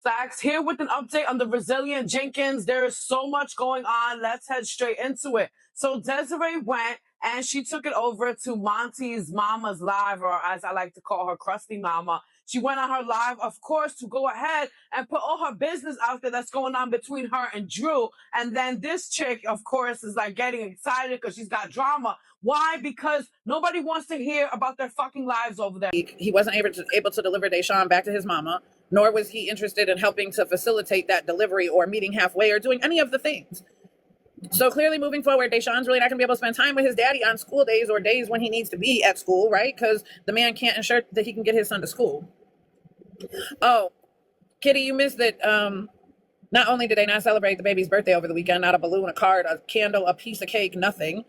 Facts here with an update on the resilient Jenkins. There is so much going on. Let's head straight into it. So Desiree went and she took it over to Monty's mama's live, or as I like to call her, Krusty Mama. She went on her live, of course, to go ahead and put all her business out there that's going on between her and Drew. And then this chick, of course, is like getting excited because she's got drama. Why? Because nobody wants to hear about their fucking lives over there. He wasn't able to deliver Deshaun back to his mama, nor was he interested in helping to facilitate that delivery or meeting halfway or doing any of the things. So clearly moving forward, Deshaun's really not going to be able to spend time with his daddy on school days or days when he needs to be at school, right? Because the man can't ensure that he can get his son to school. Oh, Kitty, you missed that. Not only did they not celebrate the baby's birthday over the weekend, not a balloon, a card, a candle, a piece of cake, nothing.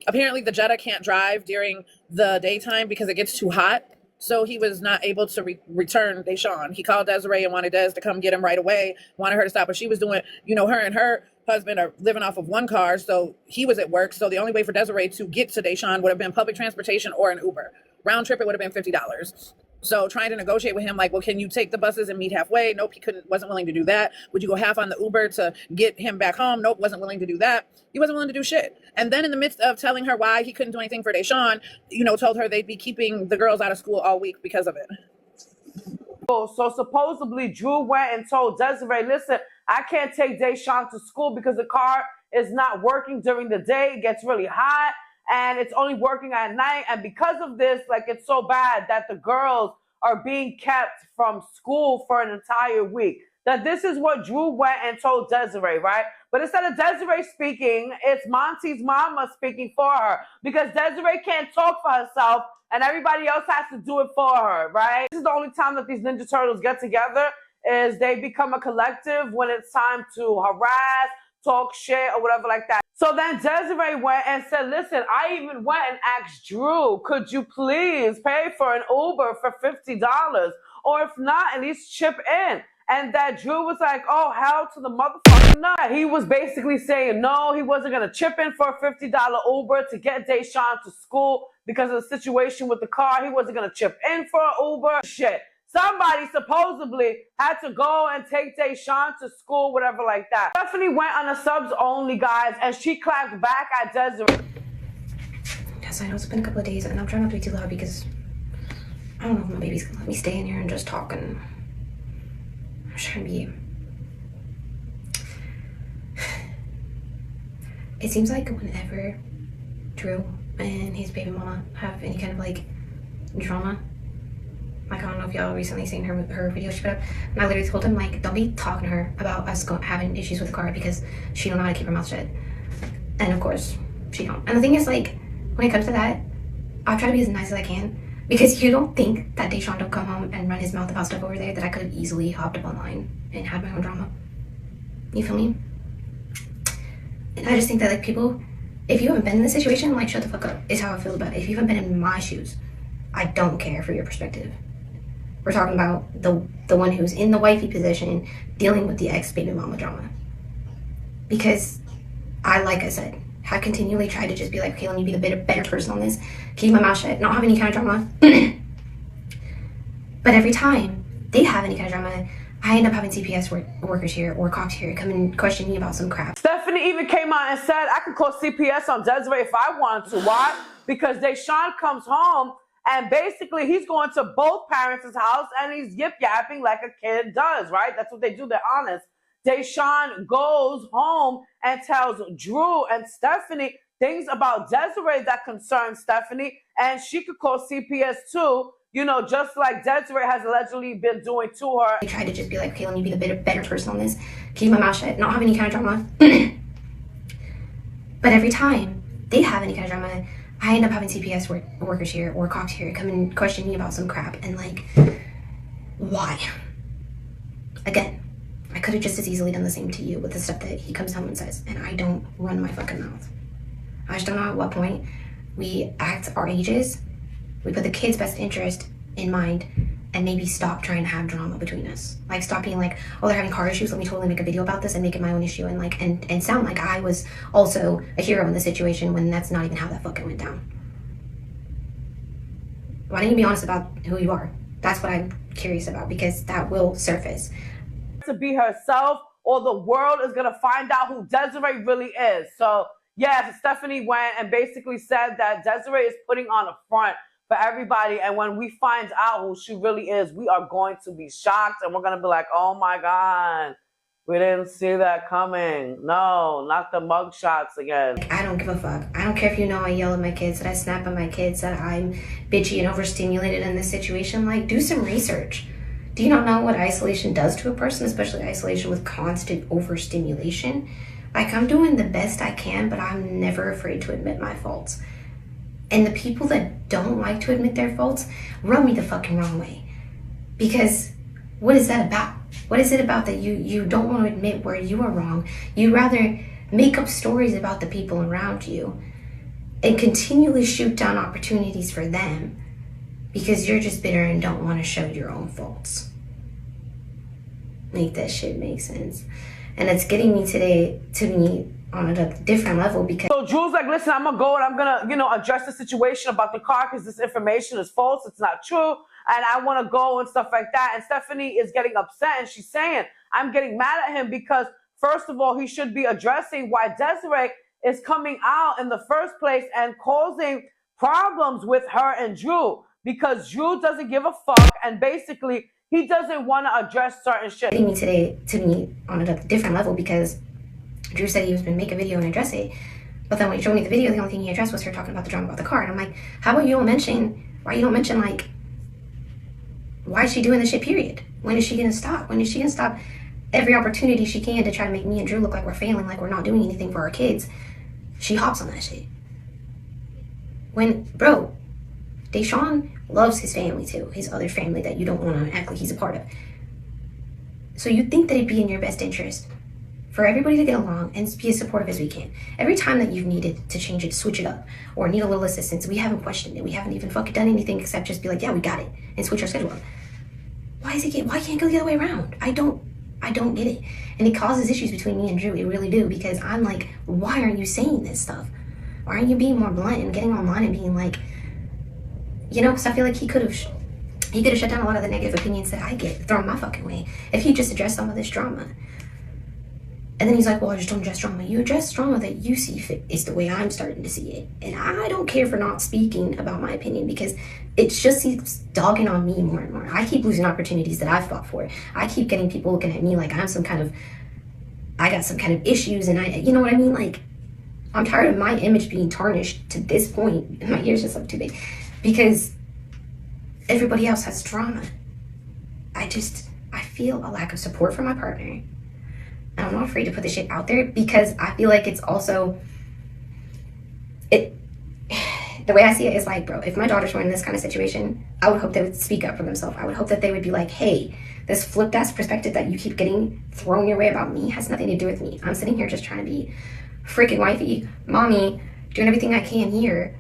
Apparently the Jetta can't drive during the daytime because it gets too hot. So he was not able to return Deshaun. He called Desiree and wanted Des to come get him right away, wanted her to stop what she was doing. You know, her and her husband are living off of one car, so he was at work. So the only way for Desiree to get to Deshaun would have been public transportation or an Uber. Round trip, it would have been $50. So trying to negotiate with him, like, well, can you take the buses and meet halfway? Nope, he wasn't willing to do that. Would you go half on the Uber to get him back home? Nope, wasn't willing to do that. He wasn't willing to do shit. And then in the midst of telling her why he couldn't do anything for Deshaun, told her they'd be keeping the girls out of school all week because of it. So supposedly Drew went and told Desiree, listen, I can't take Deshaun to school because the car is not working during the day. It gets really hot and it's only working at night. And because of this, like, it's so bad that the girls are being kept from school for an entire week. That this is what Drew went and told Desiree, right? But instead of Desiree speaking, it's Monty's mama speaking for her because Desiree can't talk for herself and everybody else has to do it for her, right? This is the only time that these Ninja Turtles get together is they become a collective when it's time to harass, talk shit, or whatever like that. So then Desiree went and said, listen, I even went and asked Drew, could you please pay for an Uber for $50? Or if not, at least chip in. And that Drew was like, oh, hell to the motherfucking no. He was basically saying no, he wasn't going to chip in for a $50 Uber to get Deshaun to school because of the situation with the car. He wasn't going to chip in for an Uber. Shit. Somebody supposedly had to go and take Deshaun to school, whatever like that. Stephanie went on a subs only, guys, and she clapped back at Desiree. Yes, I know it's been a couple of days, and I'm trying not to be too loud because I don't know if my baby's gonna let me stay in here and just talk, and I'm just trying to be... It seems like whenever Drew and his baby mama have any kind of, like, drama, like, I don't know if y'all recently seen her video she put up, and I literally told him, like, don't be talking to her about us having issues with the car because she don't know how to keep her mouth shut. And of course, she don't. And the thing is, like, when it comes to that, I'll try to be as nice as I can because you don't think that Deshaun don't come home and run his mouth about stuff over there that I could have easily hopped up online and had my own drama. You feel me? And I just think that, like, people, if you haven't been in this situation, like, shut the fuck up, is how I feel about it. If you haven't been in my shoes, I don't care for your perspective. We're talking about the one who's in the wifey position dealing with the ex-baby mama drama. Because like I said, have continually tried to just be like, okay, let me be the better person on this, keep my mouth shut, not have any kind of drama. But every time they have any kind of drama, I end up having CPS workers here or cops here come and question me about some crap. Stephanie even came out and said, I could call CPS on Desiree if I wanted to. Why? Because Deshaun comes home and basically he's going to both parents' house and he's yip-yapping like a kid does, right? That's what they do. They're honest. Deshaun goes home and tells Drew and Stephanie things about Desiree that concern Stephanie, and she could call CPS too, just like Desiree has allegedly been doing to her. I tried to just be like, okay, let me be the better person on this, keep my mouth shut, not have any kind of drama. But every time they have any kind of drama, I end up having CPS workers here or cops here come and question me about some crap, and like, why? Again, I could have just as easily done the same to you with the stuff that he comes home and says, and I don't run my fucking mouth. I just don't know at what point we act our ages, we put the kid's best interest in mind, and maybe stop trying to have drama between us. Like, stop being like, oh, they're having car issues, let me totally make a video about this and make it my own issue, and like, and sound like I was also a hero in the situation when that's not even how that fucking went down. Why don't you be honest about who you are? That's what I curious about, because that will surface. To be herself, or the world is gonna find out who Desiree really is. So yeah, Stephanie went and basically said that Desiree is putting on a front for everybody, and when we find out who she really is, we are going to be shocked, and we're gonna be like, oh my god, we didn't see that coming. No, not the mug shots again. Like, I don't give a fuck. I don't care if you know I yell at my kids, that I snap at my kids, that I'm bitchy and overstimulated in this situation. Like, do some research. Do you not know what isolation does to a person, especially isolation with constant overstimulation? Like, I'm doing the best I can, but I'm never afraid to admit my faults. And the people that don't like to admit their faults rub me the fucking wrong way. Because what is that about? What is it about that you don't want to admit where you are wrong? You rather make up stories about the people around you and continually shoot down opportunities for them because you're just bitter and don't want to show your own faults. Make that shit make sense. And it's getting me today to me on a different level, because so Drew's like, listen, I'm gonna go and I'm gonna, address the situation about the car because this information is false, it's not true, and I want to go and stuff like that. And Stephanie is getting upset, and she's saying, I'm getting mad at him because first of all, he should be addressing why Desiree is coming out in the first place and causing problems with her and Drew, because Drew doesn't give a fuck, and basically he doesn't want to address certain shit. Getting me today to me on a different level, because Drew said he was going to make a video and address it, but then when he showed me the video, the only thing he addressed was her talking about the drama about the car. And I'm like, how about you don't mention, like, why is she doing this shit, period? When is she going to stop? When is she going to stop every opportunity she can to try to make me and Drew look like we're failing, like we're not doing anything for our kids? She hops on that shit. When, bro, Deshaun loves his family too, his other family that you don't want to act like he's a part of. So you think that it'd be in your best interest for everybody to get along and be as supportive as we can. Every time that you've needed to change it, switch it up, or need a little assistance, we haven't questioned it. We haven't even fucking done anything except just be like, yeah, we got it, and switch our schedule up. Why can't it go the other way around? I don't get it. And it causes issues between me and Drew. It really do, because I'm like, why aren't you saying this stuff? Why aren't you being more blunt and getting online and being like, because I feel like he could have shut down a lot of the negative opinions that I get thrown my fucking way if he just addressed some of this drama. And then he's like, well, I just don't address drama. You address drama that you see fit is the way I'm starting to see it. And I don't care for not speaking about my opinion, because it's just he's dogging on me more and more. I keep losing opportunities that I've fought for. I keep getting people looking at me like I got some kind of issues, and you know what I mean? Like, I'm tired of my image being tarnished to this point. My ears just look too big. Because everybody else has drama. I feel a lack of support from my partner. And I'm not afraid to put this shit out there, because I feel like it's also, the way I see it is like, bro, if my daughters were in this kind of situation, I would hope they would speak up for themselves. I would hope that they would be like, hey, this flipped ass perspective that you keep getting thrown your way about me has nothing to do with me. I'm sitting here just trying to be freaking wifey, mommy, doing everything I can here.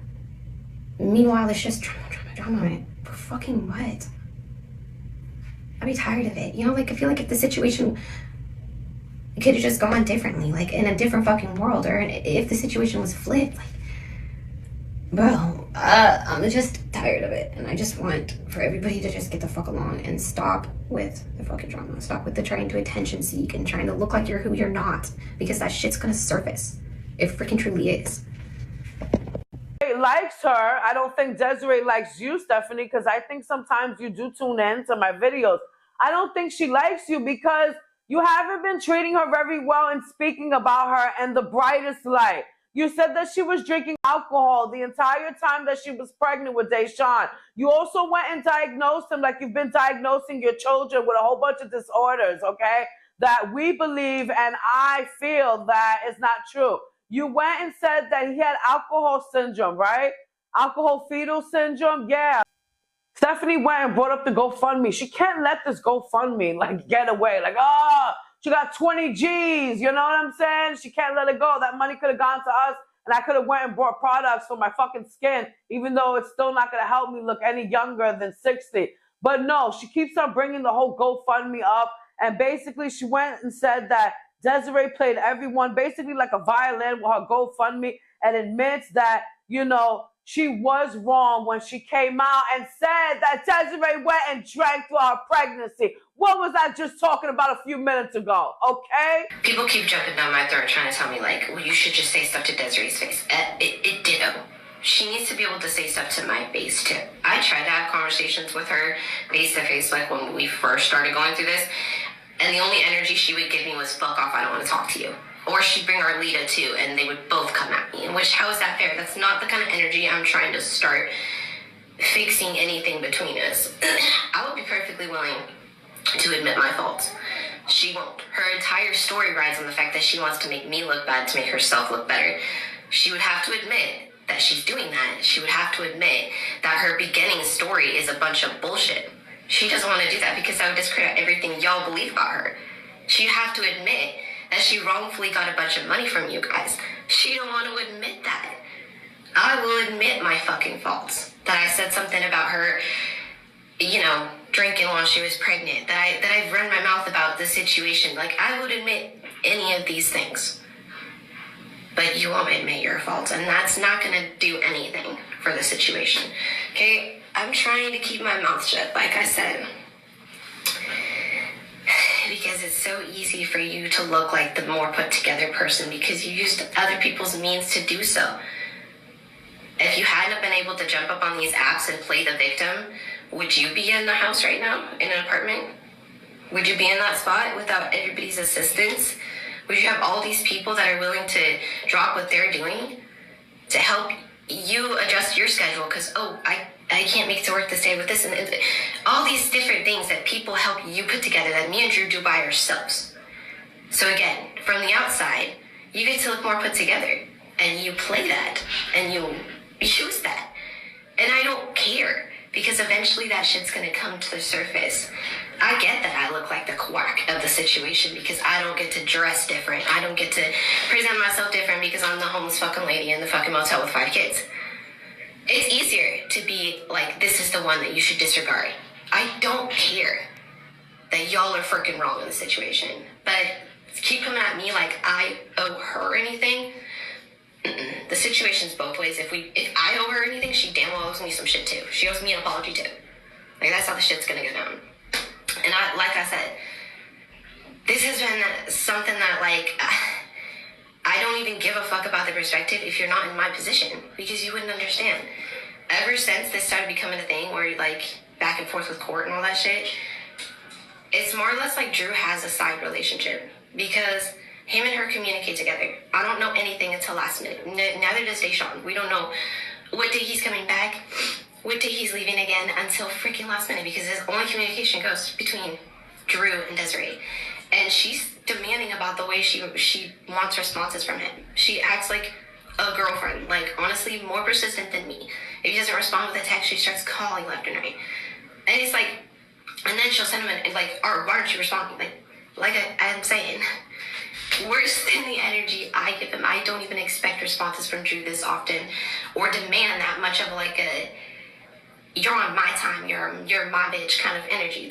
Meanwhile, it's just drama. For fucking what? I'd be tired of it. I feel like if the situation could have just gone differently, like in a different fucking world, or if the situation was flipped, like, bro, I'm just tired of it. And I just want for everybody to just get the fuck along and stop with the fucking drama. Stop with the trying to attention seek and trying to look like you're who you're not, because that shit's gonna surface. It freaking truly is. Likes her. I don't think Desiree likes you, Stephanie, because I think sometimes you do tune in to my videos. I don't think she likes you because you haven't been treating her very well and speaking about her in the brightest light. You said that she was drinking alcohol the entire time that she was pregnant with Deshaun. You also went and diagnosed him like you've been diagnosing your children with a whole bunch of disorders, okay? That we believe and I feel that is not true. You went and said that he had alcohol syndrome, right? Alcohol fetal syndrome, yeah. Stephanie went and brought up the GoFundMe. She can't let this GoFundMe get away. She got 20 G's, you know what I'm saying? She can't let it go. That money could have gone to us, and I could have went and bought products for my fucking skin, even though it's still not going to help me look any younger than 60. But no, she keeps on bringing the whole GoFundMe up, and basically she went and said that Desiree played everyone basically like a violin with her GoFundMe, and admits that, she was wrong when she came out and said that Desiree went and drank through her pregnancy. What was I just talking about a few minutes ago, okay? People keep jumping down my throat trying to tell me, like, well, you should just say stuff to Desiree's face. It ditto. She needs to be able to say stuff to my face, too. I tried to have conversations with her face-to-face, like, when we first started going through this, and the only energy she would give me was, fuck off, I don't want to talk to you. Or she'd bring Arlita, too, and they would both come at me. Which, how is that fair? That's not the kind of energy I'm trying to start fixing anything between us. I would be perfectly willing to admit my faults. She won't. Her entire story rides on the fact that she wants to make me look bad to make herself look better. She would have to admit that she's doing that. She would have to admit that her beginning story is a bunch of bullshit. She doesn't want to do that because that would discredit everything y'all believe about her. She'd have to admit that she wrongfully got a bunch of money from you guys. She don't want to admit that. I will admit my fucking faults. That I said something about her, you know, drinking while she was pregnant. That I've run my mouth about the situation. Like, I would admit any of these things. But you won't admit your faults, and that's not going to do anything for the situation. Okay? I'm trying to keep my mouth shut, like I said. Because it's so easy for you to look like the more put together person because you used other people's means to do so. If you hadn't been able to jump up on these apps and play the victim, would you be in the house right now, in an apartment? Would you be in that spot without everybody's assistance? Would you have all these people that are willing to drop what they're doing to help you adjust your schedule? Because, I can't make it to work this day with this. And all these different things that people help you put together that me and Drew do by ourselves. So again, from the outside, you get to look more put together. And you play that. And you use that. And I don't care. Because eventually that shit's going to come to the surface. I get that I look like the quack of the situation because I don't get to dress different. I don't get to present myself different because I'm the homeless fucking lady in the fucking motel with 5 kids. It's easier to be like, this is the one that you should disregard. I don't care that y'all are freaking wrong in the situation. But keep coming at me like I owe her anything. The situation's both ways. If I owe her anything, she damn well owes me some shit too. She owes me an apology too. Like, that's how the shit's gonna go down. And like I said, this has been something that, like, I don't even give a fuck about the perspective if you're not in my position, because you wouldn't understand. Ever since this started becoming a thing where, like, back and forth with court and all that shit, it's more or less like Drew has a side relationship, because him and her communicate together. I don't know anything until last minute. Neither does Deshaun. We don't know what day he's coming back, what day he's leaving again until freaking last minute, because his only communication goes between Drew and Desiree. And she's demanding about the way she wants responses from him. She acts like a girlfriend, like, honestly, more persistent than me. If he doesn't respond with a text, she starts calling left and right. And it's like, and then she'll send him like, why aren't you responding? Like I'm saying, worse than the energy I give him. I don't even expect responses from Drew this often, or demand that much of like a, you're on my time, you're my bitch kind of energy.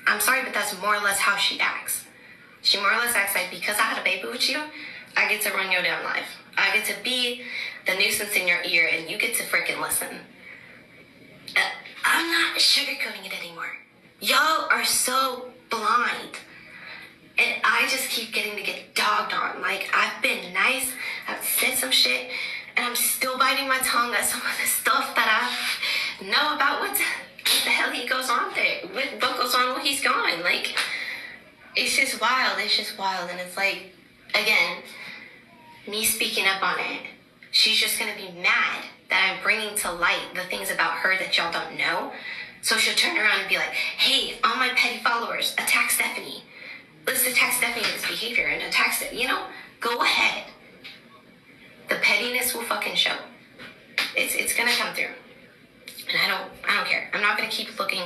I'm sorry, but that's more or less how she acts. She more or less acts like, because I had a baby with you, I get to run your damn life. I get to be the nuisance in your ear, and you get to freaking listen. I'm not sugarcoating it anymore. Y'all are so blind. And I just keep getting to get dogged on. Like, I've been nice, I've said some shit, and I'm still biting my tongue at some of the stuff that I know about what the hell he goes on there. What goes on when he's gone. Like, it's just wild. And it's like, again, me speaking up on it, she's just going to be mad that I'm bringing to light the things about her that y'all don't know. So she'll turn around and be like, hey, all my petty followers, attack Stephanie. Let's attack Stephanie with this behavior and attack it. You know, go ahead. The pettiness will fucking show. It's going to come through. And I don't care. I'm not going to keep looking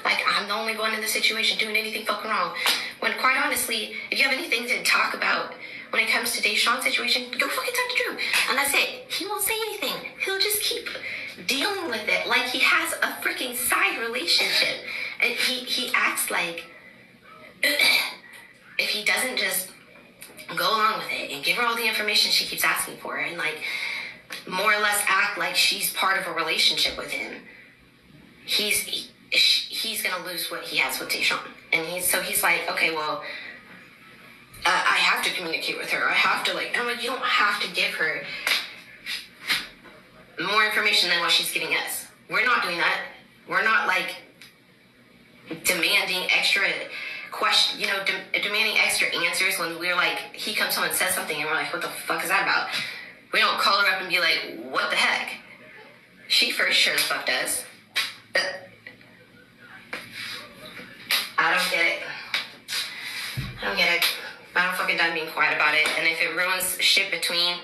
like I'm the only one in the situation doing anything fucking wrong. When, quite honestly, if you have anything to talk about when it comes to Deshaun's situation, go fucking talk to Drew. And that's it. He won't say anything. He'll just keep dealing with it like he has a freaking side relationship. And he acts like if he doesn't just go along with it and give her all the information she keeps asking for and, like, more or less act like she's part of a relationship with him, he's gonna lose what he has with Deshaun. And he's like, okay, well, I have to communicate with her. I have to, like, I'm like, you don't have to give her more information than what she's giving us. We're not doing that. We're not, like, demanding extra questions, demanding extra answers when we're like, he comes home and says something and we're like, what the fuck is that about? We don't call her up and be like, what the heck? She for sure as fuck does. I don't get it. I'm fucking done being quiet about it. And if it ruins shit between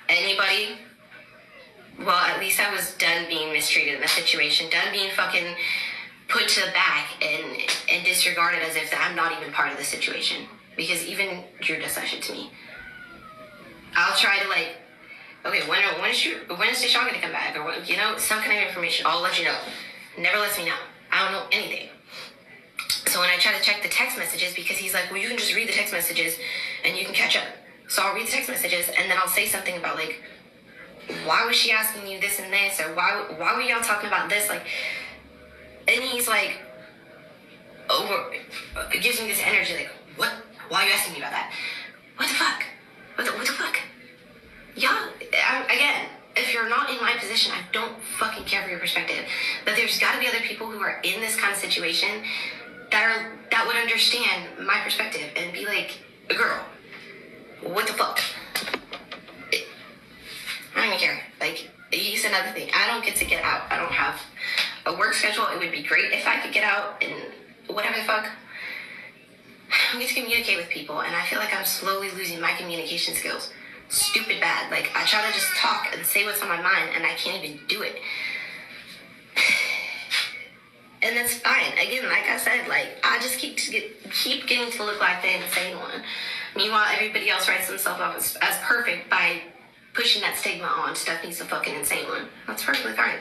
anybody, well, at least I was done being mistreated in the situation, done being fucking put to the back and disregarded as if I'm not even part of the situation. Because even Drew does that shit to me. I'll try to, like, okay, when is Deshaun gonna come back? Or, some kind of information. I'll let you know. Never lets me know. I don't know anything. So when I try to check the text messages, because he's like, well, you can just read the text messages and you can catch up. So I'll read the text messages and then I'll say something about, like, why was she asking you this and this? Or why were y'all talking about this? Like, and he's like, gives me this energy, like, what? Why are you asking me about that? What the fuck? What the fuck? Y'all, again, if you're not in my position, I don't fucking care for your perspective. But there's got to be other people who are in this kind of situation that would understand my perspective and be like, girl, what the fuck? I don't even care. Like, he's another thing. I don't get to get out. I don't have a work schedule. It would be great if I could get out and whatever the fuck. I get to communicate with people, and I feel like I'm slowly losing my communication skills. Stupid bad. Like, I try to just talk and say what's on my mind, and I can't even do it. And that's fine. Again, like I said, like, I just keep getting to look like the insane one. Meanwhile, everybody else writes themselves off as perfect by pushing that stigma on Stephanie's a fucking insane one. That's perfectly fine.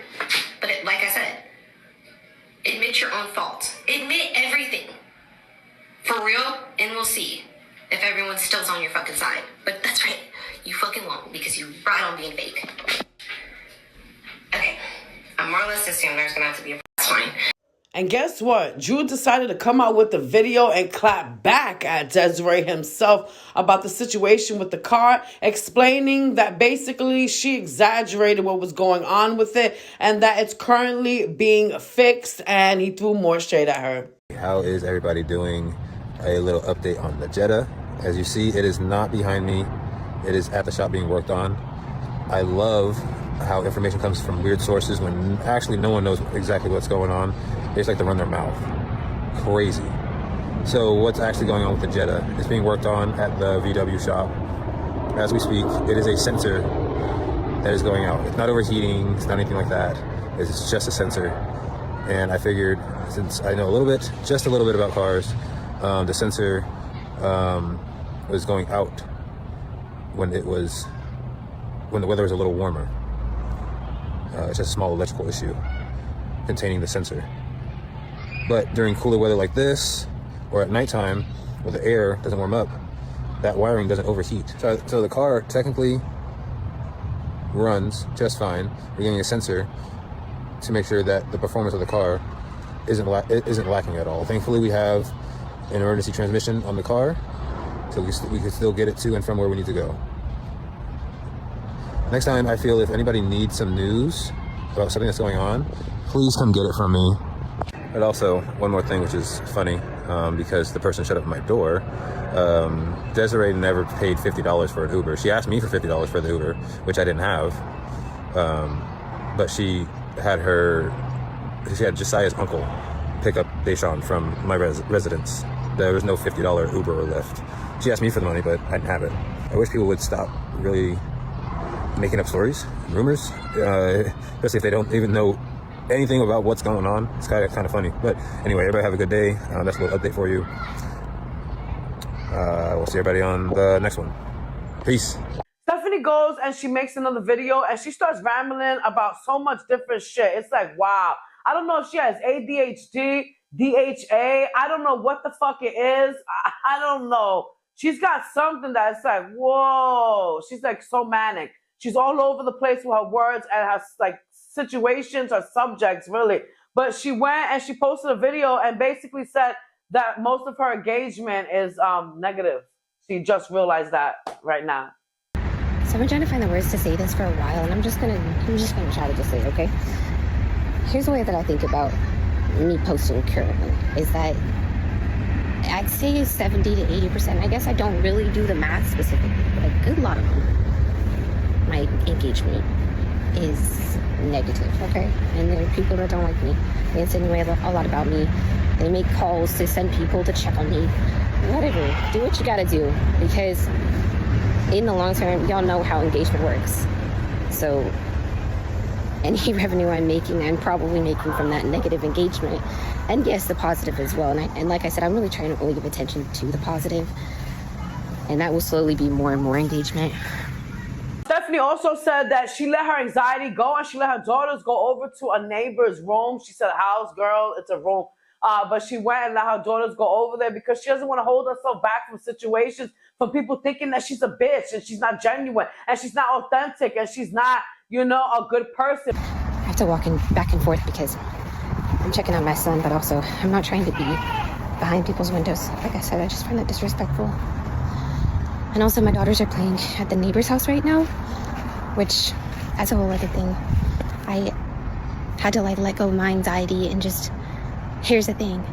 But like I said, admit your own faults. Admit everything. For real, and we'll see if everyone still's on your fucking side. But that's right. You fucking won't, because you ride on being fake. Okay. I'm more or less assuming there's gonna have to be a fine. And guess what? Drew decided to come out with the video and clap back at Desiree himself about the situation with the car, explaining that basically she exaggerated what was going on with it and that it's currently being fixed, and he threw more shade at her. How is everybody doing? A little update on the Jetta. As you see, it is not behind me. It is at the shop being worked on. I love how information comes from weird sources when actually no one knows exactly what's going on. They just like to run their mouth. Crazy. So what's actually going on with the Jetta? It's being worked on at the VW shop. As we speak, it is a sensor that is going out. It's not overheating, it's not anything like that. It's just a sensor. And I figured, since I know just a little bit about cars, the sensor was going out when the weather was a little warmer. It's just a small electrical issue containing the sensor. But during cooler weather like this, or at nighttime, where the air doesn't warm up, that wiring doesn't overheat. So the car technically runs just fine. We're getting a sensor to make sure that the performance of the car isn't lacking at all. Thankfully, we have an emergency transmission on the car, so we can still get it to and from where we need to go. Next time, I feel if anybody needs some news about something that's going on, please come get it from me. But also, one more thing which is funny, because the person shut up my door, Desiree never paid $50 for an Uber. She asked me for $50 for the Uber, which I didn't have, but she had Josiah's uncle pick up Deshaun from my residence. There was no $50 Uber or Lyft. She asked me for the money, but I didn't have it. I wish people would stop really making up stories, rumors, especially if they don't even know anything about what's going on. It's kind of funny. But anyway, everybody have a good day. That's a little update for you. We'll see everybody on the next one. Peace. Stephanie goes and she makes another video and she starts rambling about so much different shit. It's like, wow. I don't know if she has ADHD, DHA. I don't know what the fuck it is. I don't know. She's got something that's like, whoa. She's like so manic. She's all over the place with her words and her like situations or subjects, really. But she went and she posted a video and basically said that most of her engagement is negative. She just realized that right now. So I've been trying to find the words to say this for a while, and I'm just gonna try to just say it, okay? Here's the way that I think about me posting currently, is that I'd say 70 to 80%. I guess I don't really do the math specifically, but a good lot of them, my engagement is negative, okay? And there are people that don't like me. They insinuate a lot about me. They make calls to send people to check on me. Whatever, do what you gotta do, because in the long term, y'all know how engagement works. So any revenue I'm probably making from that negative engagement, and yes, the positive as well. And like I said, I'm really trying to only give attention to the positive, and that will slowly be more and more engagement. Stephanie also said that she let her anxiety go and she let her daughters go over to a neighbor's room. She said, house, girl, it's a room. But she went and let her daughters go over there because she doesn't want to hold herself back from situations, from people thinking that she's a bitch and she's not genuine and she's not authentic and she's not, a good person. I have to walk back and forth because I'm checking on my son, but also I'm not trying to be behind people's windows. Like I said, I just find that disrespectful. And also my daughters are playing at the neighbor's house right now, which, as a whole other thing, I had to let go of my anxiety and just, here's the thing,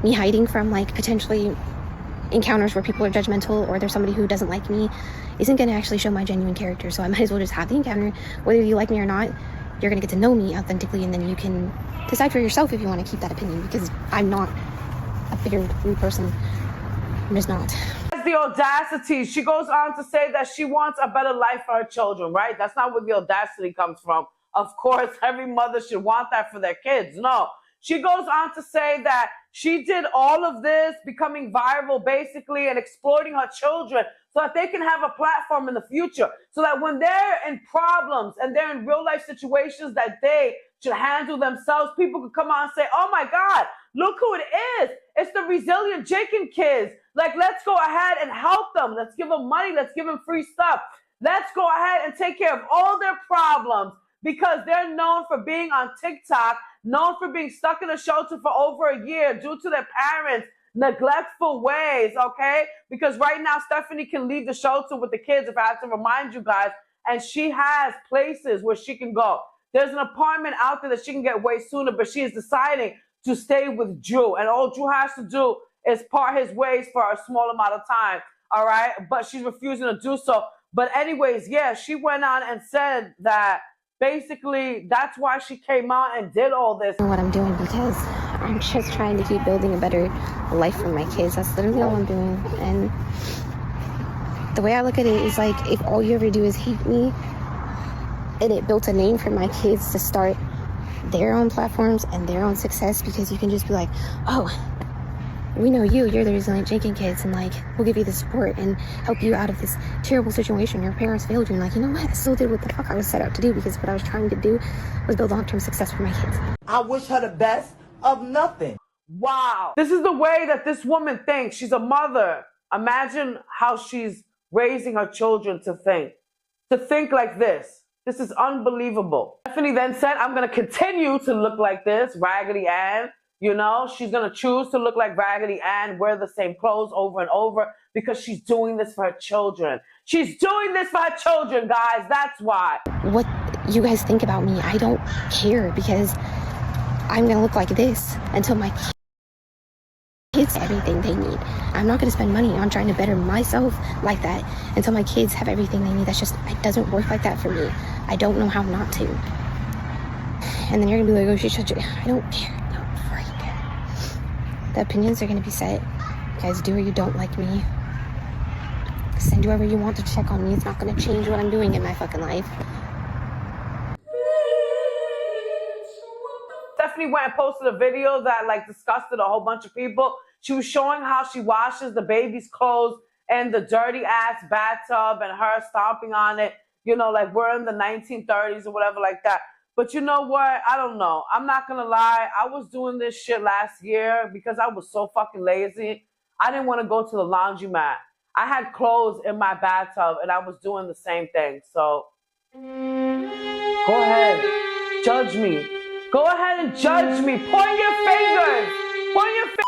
me hiding from potentially encounters where people are judgmental or there's somebody who doesn't like me isn't going to actually show my genuine character. So I might as well just have the encounter. Whether you like me or not, you're going to get to know me authentically, and then you can decide for yourself if you want to keep that opinion, because I'm not a bitter, rude person. I'm just not. The audacity. She goes on to say that she wants a better life for her children, right? That's not where the audacity comes from. Of course, every mother should want that for their kids. No. She goes on to say that she did all of this, becoming viral basically, and exploiting her children so that they can have a platform in the future, so that when they're in problems and they're in real life situations that they should handle themselves, people could come out and say, oh my God, look who it is. It's the resilient Jenkins kids. Let's go ahead and help them. Let's give them money. Let's give them free stuff. Let's go ahead and take care of all their problems, because they're known for being on TikTok, known for being stuck in a shelter for over a year due to their parents' neglectful ways, okay? Because right now, Stephanie can leave the shelter with the kids, if I have to remind you guys, and she has places where she can go. There's an apartment out there that she can get way sooner, but she is deciding to stay with Drew, and all Drew has to do is part his ways for a small amount of time, all right? But she's refusing to do so. But anyways, yeah, she went on and said that basically that's why she came out and did all this. What I'm doing, because I'm just trying to keep building a better life for my kids. That's literally all I'm doing. And the way I look at it is if all you ever do is hate me, and it built a name for my kids to start their own platforms and their own success, because you can just be like, oh, we know you're the resilient Jenkins kids, and we'll give you the support and help you out of this terrible situation. Your parents failed you, and you know what? I still did what the fuck I was set out to do, because what I was trying to do was build long-term success for my kids. I wish her the best of nothing. Wow. This is the way that this woman thinks. She's a mother. Imagine how she's raising her children to think like this. This is unbelievable. Stephanie then said, I'm going to continue to look like this, Raggedy Ann. She's going to choose to look like Raggedy Ann, wear the same clothes over and over, because she's doing this for her children. She's doing this for her children, guys. That's why. What you guys think about me, I don't care, because I'm going to look like this until my kids have everything they need. I'm not going to spend money on trying to better myself like that until my kids have everything they need. It doesn't work like that for me. I don't know how not to. And then you're going to be like, oh, she should. I don't care. The opinions are going to be set. You guys do or you don't like me. Send whoever you want to check on me. It's not going to change what I'm doing in my fucking life. Stephanie went and posted a video that disgusted a whole bunch of people. She was showing how she washes the baby's clothes in the dirty ass bathtub and her stomping on it, we're in the 1930s or whatever like that. But you know what? I don't know. I'm not going to lie. I was doing this shit last year because I was so fucking lazy. I didn't want to go to the laundromat. I had clothes in my bathtub and I was doing the same thing. So Go ahead. Judge me. Go ahead and judge me. Point your fingers. Point your fingers.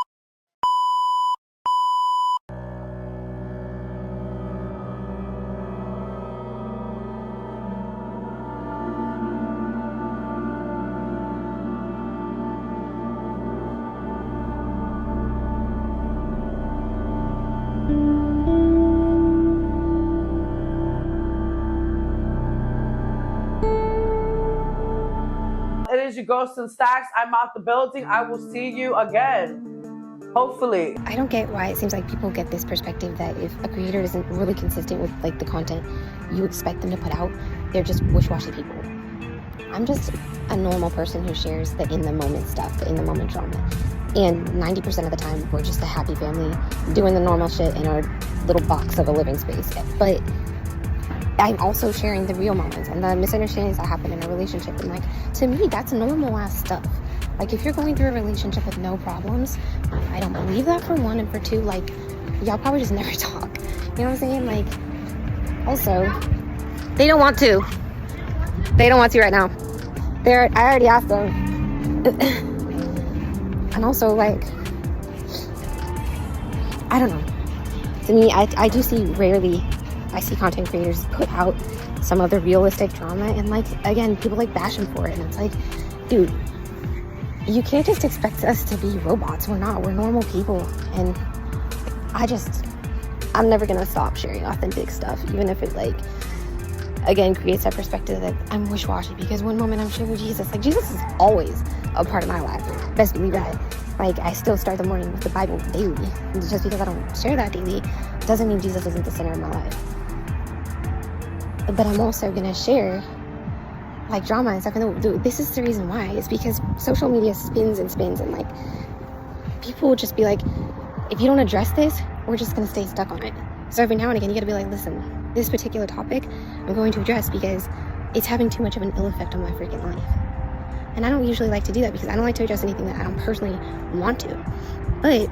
It is your Ghost and Stacks. I'm out the building. I will see you again. Hopefully. I don't get why it seems like people get this perspective that if a creator isn't really consistent with like the content you expect them to put out, they're just wish-washy people. I'm just a normal person who shares the in-the-moment stuff, the in-the-moment drama. And 90% of the time, we're just a happy family doing the normal shit in our little box of a living space. But I'm also sharing the real moments and the misunderstandings that happen in a relationship. And like, to me, that's normal ass stuff. Like, if you're going through a relationship with no problems, I don't believe that, for one, and for two, like, y'all probably just never talk. You know what I'm saying? Like, also, they don't want to. They don't want to right now. I already asked them. And also, like, I don't know. To me, I do see rarely, I see content creators put out some of the realistic drama, and like, again, people like bash them for it, and it's like, dude, you can't just expect us to be robots. We're not. We're normal people. And I'm never gonna stop sharing authentic stuff, even if it, like, again, creates that perspective that I'm wish-washy, because one moment I'm sharing Jesus. Like, Jesus is always a part of my life. Best believe that. Like, I still start the morning with the Bible daily. And just because I don't share that daily doesn't mean Jesus isn't the center of my life. But I'm also gonna share, like, drama and stuff. And this is the reason why. It's because social media spins and spins, and like, people will just be like, if you don't address this, we're just gonna stay stuck on it. So every now and again, you gotta be like, listen, this particular topic I'm going to address because it's having too much of an ill effect on my freaking life. And I don't usually like to do that because I don't like to address anything that I don't personally want to. But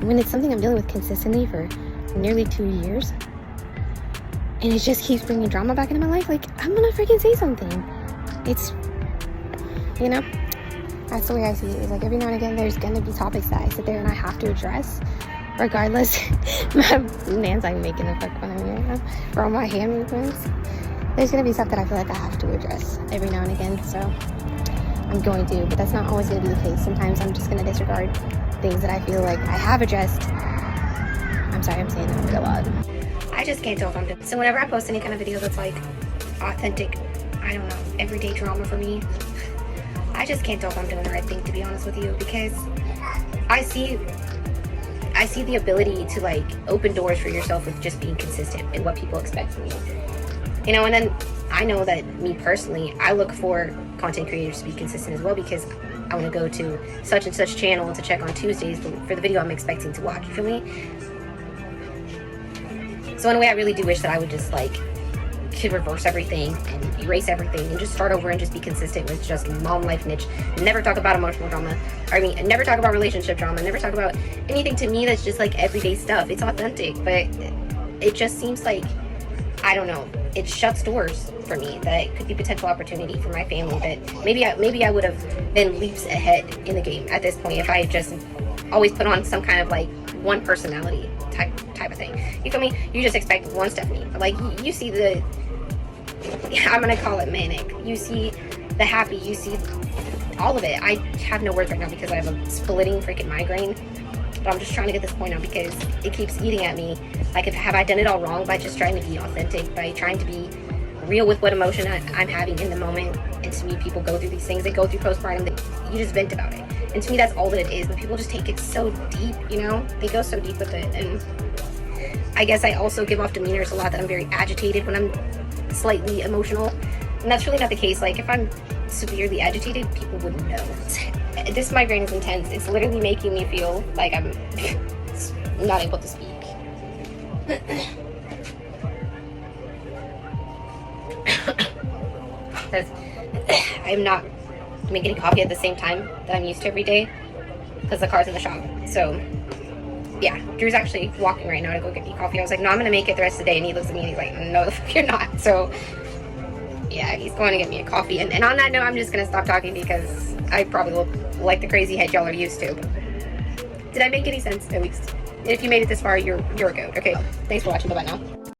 when it's something I'm dealing with consistently for nearly 2 years, and it just keeps bringing drama back into my life, like, I'm gonna freaking say something. It's, you know, that's the way I see it. It's like, every now and again, there's gonna be topics that I sit there and I have to address, regardless. My man's like making the fuck fun of me right now for all my hand movements. There's gonna be stuff that I feel like I have to address every now and again, so I'm going to, but that's not always gonna be the case. Sometimes I'm just gonna disregard things that I feel like I have addressed. I'm sorry, I'm saying that word a lot. I just can't tell if I'm doing. So whenever I post any kind of video that's like authentic, I don't know, everyday drama for me, I just can't tell if I'm doing the right thing, to be honest with you, because I see the ability to, like, open doors for yourself with just being consistent in what people expect from you. You know, and then I know that me personally, I look for content creators to be consistent as well, because I want to go to such and such channel to check on Tuesdays for the video I'm expecting to watch, you feel me? So in a way, I really do wish that I would just, like, could reverse everything and erase everything and just start over and just be consistent with just mom life niche. Never talk about emotional drama. Never talk about relationship drama. Never talk about anything to me that's just like everyday stuff. It's authentic, but it just seems like, I don't know, it shuts doors for me that could be potential opportunity for my family, that maybe I would have been leaps ahead in the game at this point if I had just always put on some kind of, like, one personality type of thing. You feel me? You just expect one Stephanie. Like, you see the, I'm gonna call it manic. You see the happy. You see all of it. I have no words right now because I have a splitting freaking migraine. But I'm just trying to get this point out because it keeps eating at me. Like, have I done it all wrong by just trying to be authentic, by trying to be real with what emotion I'm having in the moment? And to me, people go through these things. They go through postpartum. You just vent about it. And to me, that's all that it is. But people just take it so deep, you know? They go so deep with it. And I guess I also give off demeanors a lot that I'm very agitated when I'm slightly emotional. And that's really not the case. Like, if I'm severely agitated, people wouldn't know. This migraine is intense. It's literally making me feel like I'm not able to speak. Because I'm not making coffee at the same time that I'm used to every day because the car's in the shop. So yeah, Drew's actually walking right now to go get me coffee. I was like, no, I'm gonna make it the rest of the day, and he looks at me and he's like, no, the fuck you're not. So Yeah, he's going to get me a coffee. And on that note, I'm just going to stop talking because I probably look like the crazy head y'all are used to. Did I make any sense, at least? If you made it this far, you're a goat. Okay, thanks for watching. Bye-bye now.